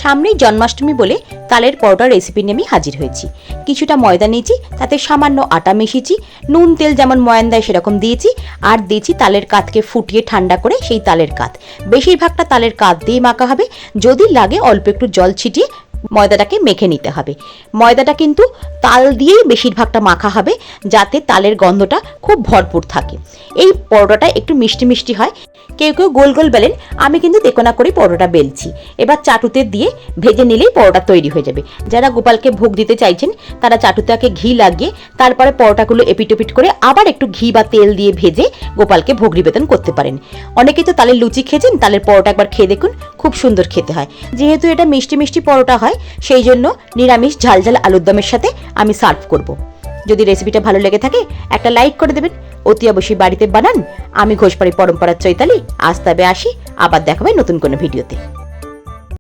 সামনেই জন্মাষ্টমী বলে তালের পরোটার রেসিপি নিয়ে আমি হাজির হয়েছি। কিছুটা ময়দা নিয়েছি, তাতে সামান্য আটা মিশিয়েছি, নুন তেল যেমন ময়ান দেয় সেরকম দিয়েছি, আর দিয়েছি তালের কাতকে ফুটিয়ে ঠান্ডা করে সেই তালের কাত। বেশিরভাগটা তালের কাত দিয়ে মাখা হবে, যদি লাগে অল্প একটু জল ছিটিয়ে ময়দাটাকে মেখে নিতে হবে। ময়দাটা কিন্তু তাল দিয়েই বেশিরভাগটা মাখা হবে, যাতে তালের গন্ধটা খুব ভরপুর থাকে। এই পরোটাটা একটু মিষ্টি মিষ্টি হয়। কেউ কেউ গোল গোল বেলেন, আমি কিন্তু তেকোনা করে পরোটা বেলছি। এবার চাটুতে দিয়ে ভেজে নিলেই পরোটা তৈরি হয়ে যাবে। যারা গোপালকে ভোগ দিতে চাইছেন তারা চাটুতে ঘি লাগিয়ে তারপরে পরোটাগুলো এপিটোপিট করে আবার একটু ঘি বা তেল দিয়ে ভেজে গোপালকে ভোগ নিবেদন করতে পারেন। অনেকেই তো তালের লুচি খেয়েছেন, তালের পরোটা একবার খেয়ে দেখুন, খুব সুন্দর খেতে হয়। যেহেতু এটা মিষ্টি মিষ্টি পরোটা হয়, সেই জন্য নিরামিষ ঝাল ঝাল আলুর দমের সাথে আমি সার্ভ করব। যদি রেসিপিটা ভালো লেগে থাকে একটা লাইক করে দেবেন, অতি অবশ্যই বাড়িতে বানান। আমি ঘোষবাড়ি পরম্পরার চৈতালি, আজ তবে আসি, আবার দেখাবে নতুন কোনো ভিডিওতে।